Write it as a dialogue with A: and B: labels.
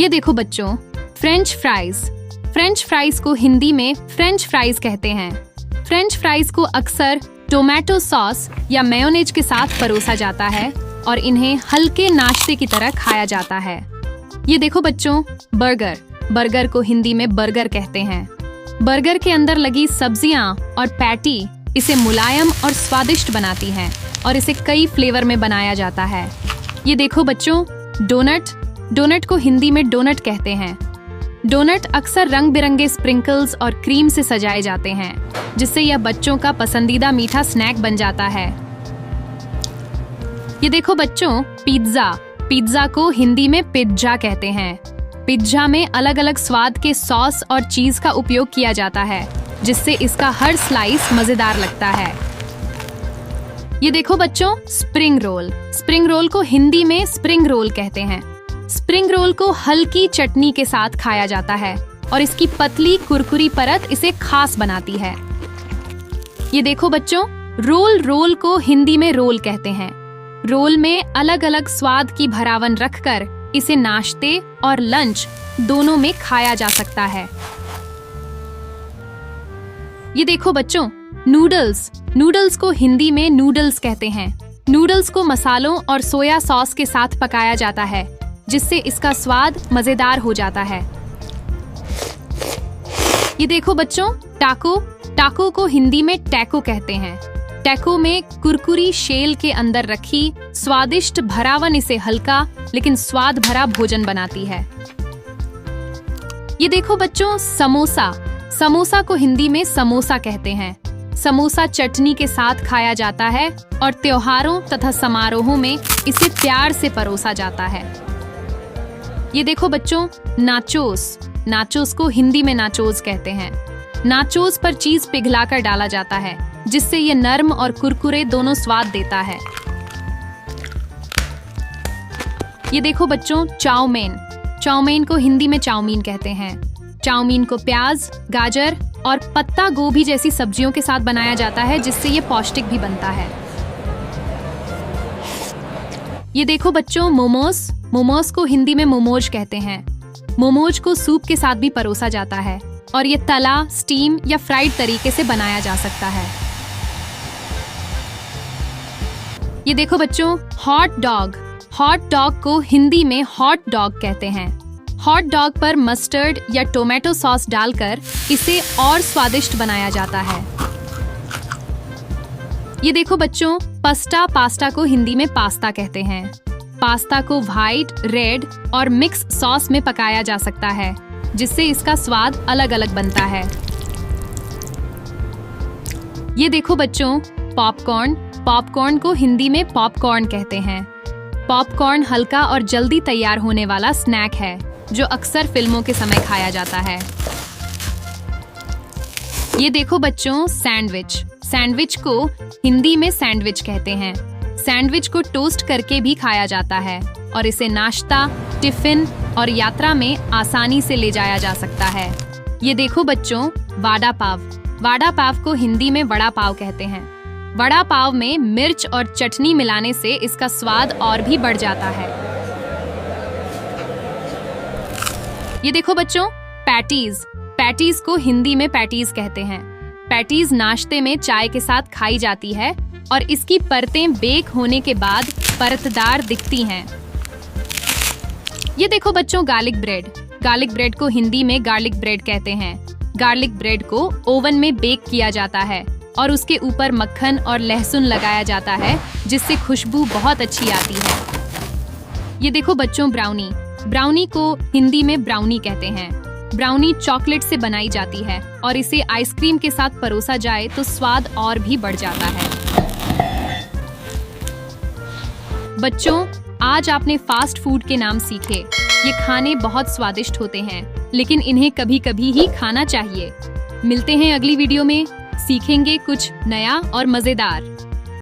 A: ये देखो बच्चों, फ्रेंच फ्राइज। फ्रेंच फ्राइज को हिंदी में फ्रेंच फ्राइज कहते हैं। फ्रेंच फ्राइज को अक्सर टोमेटो सॉस या मेयोनेज के साथ परोसा जाता है और इन्हें हल्के नाश्ते की तरह खाया जाता है। ये देखो बच्चों, बर्गर। बर्गर को हिंदी में बर्गर कहते हैं। बर्गर के अंदर लगी सब्जियां और पैटी इसे मुलायम और स्वादिष्ट बनाती हैं और इसे कई फ्लेवर में बनाया जाता है। ये देखो बच्चों, डोनट। डोनट को हिंदी में डोनट कहते हैं। डोनट अक्सर रंग बिरंगे स्प्रिंकल्स और क्रीम से सजाए जाते हैं, जिससे यह बच्चों का पसंदीदा मीठा स्नैक बन जाता है। ये देखो बच्चों, पिज्जा। पिज्जा को हिंदी में पिज्जा कहते हैं। पिज्जा में अलग अलग स्वाद के सॉस और चीज का उपयोग किया जाता है, जिससे इसका हर स्लाइस मजेदार लगता है। ये देखो बच्चों, स्प्रिंग रोल। स्प्रिंग रोल को हिंदी में स्प्रिंग रोल कहते हैं। स्प्रिंग रोल को हल्की चटनी के साथ खाया जाता है और इसकी पतली कुरकुरी परत इसे खास बनाती है। ये देखो बच्चों, रोल। रोल को हिंदी में रोल कहते हैं। रोल में अलग अलग स्वाद की भरावन रखकर इसे नाश्ते और लंच दोनों में खाया जा सकता है। ये देखो बच्चों, नूडल्स। नूडल्स को हिंदी में नूडल्स कहते हैं। नूडल्स को मसालों और सोया सॉस के साथ पकाया जाता है, जिससे इसका स्वाद मजेदार हो जाता है। ये देखो बच्चों, टाको। टाको को हिंदी में टैको कहते हैं। टैको में कुरकुरी शेल के अंदर रखी स्वादिष्ट भरावन इसे हल्का लेकिन स्वाद भरा भोजन बनाती है। ये देखो बच्चों, समोसा। समोसा को हिंदी में समोसा कहते हैं। समोसा चटनी के साथ खाया जाता है और त्योहारों तथा समारोहों में इसे प्यार से परोसा जाता है। ये देखो बच्चों, नाचोस। नाचोस को हिंदी में नाचोस कहते हैं। नाचोस पर चीज पिघलाकर डाला जाता है, जिससे ये नर्म और कुरकुरे दोनों स्वाद देता है। ये देखो बच्चों, चाउमीन। चाउमीन को हिंदी में चाउमीन कहते हैं। चाउमीन को प्याज, गाजर और पत्ता गोभी जैसी सब्जियों के साथ बनाया जाता है, जिससे ये पौष्टिक भी बनता है। ये देखो बच्चों, मोमोस। मोमोस को हिंदी में मोमोज कहते हैं। मोमोज को सूप के साथ भी परोसा जाता है और ये तला, स्टीम या फ्राइड तरीके से बनाया जा सकता है। ये देखो बच्चों, हॉट डॉग। हॉट डॉग को हिंदी में हॉट डॉग कहते हैं। हॉट डॉग पर मस्टर्ड या टोमेटो सॉस डालकर इसे और स्वादिष्ट बनाया जाता है। ये देखो बच्चों, पास्ता। पास्ता को हिंदी में पास्ता कहते हैं। पास्ता को व्हाइट, रेड और मिक्स सॉस में पकाया जा सकता है, जिससे इसका स्वाद अलग अलग बनता है। ये देखो बच्चों, पॉपकॉर्न। पॉपकॉर्न को हिंदी में पॉपकॉर्न कहते हैं। पॉपकॉर्न हल्का और जल्दी तैयार होने वाला स्नैक है, जो अक्सर फिल्मों के समय खाया जाता है। ये देखो बच्चों, सैंडविच। सैंडविच को हिंदी में सैंडविच कहते हैं। सैंडविच को टोस्ट करके भी खाया जाता है और इसे नाश्ता, टिफिन और यात्रा में आसानी से ले जाया जा सकता है। ये देखो बच्चों, वड़ा पाव। वड़ा पाव को हिंदी में वड़ा पाव कहते हैं। वड़ा पाव में मिर्च और चटनी मिलाने से इसका स्वाद और भी बढ़ जाता है। ये देखो बच्चों, पैटीज। पैटीज को हिंदी में पैटीज कहते हैं। पैटीज नाश्ते में चाय के साथ खाई जाती है और इसकी परतें बेक होने के बाद परतदार दिखती हैं। ये देखो बच्चों, गार्लिक ब्रेड। गार्लिक ब्रेड को हिंदी में गार्लिक ब्रेड कहते हैं। गार्लिक ब्रेड को ओवन में बेक किया जाता है और उसके ऊपर मक्खन और लहसुन लगाया जाता है, जिससे खुशबू बहुत अच्छी आती है। ये देखो बच्चों, ब्राउनी। ब्राउनी को हिंदी में ब्राउनी कहते हैं। ब्राउनी चॉकलेट से बनाई जाती है और इसे आइसक्रीम के साथ परोसा जाए तो स्वाद और भी बढ़ जाता है। बच्चों, आज आपने फास्ट फूड के नाम सीखे। ये खाने बहुत स्वादिष्ट होते हैं, लेकिन इन्हें कभी कभी ही खाना चाहिए। मिलते हैं अगली वीडियो में, सीखेंगे कुछ नया और मजेदार।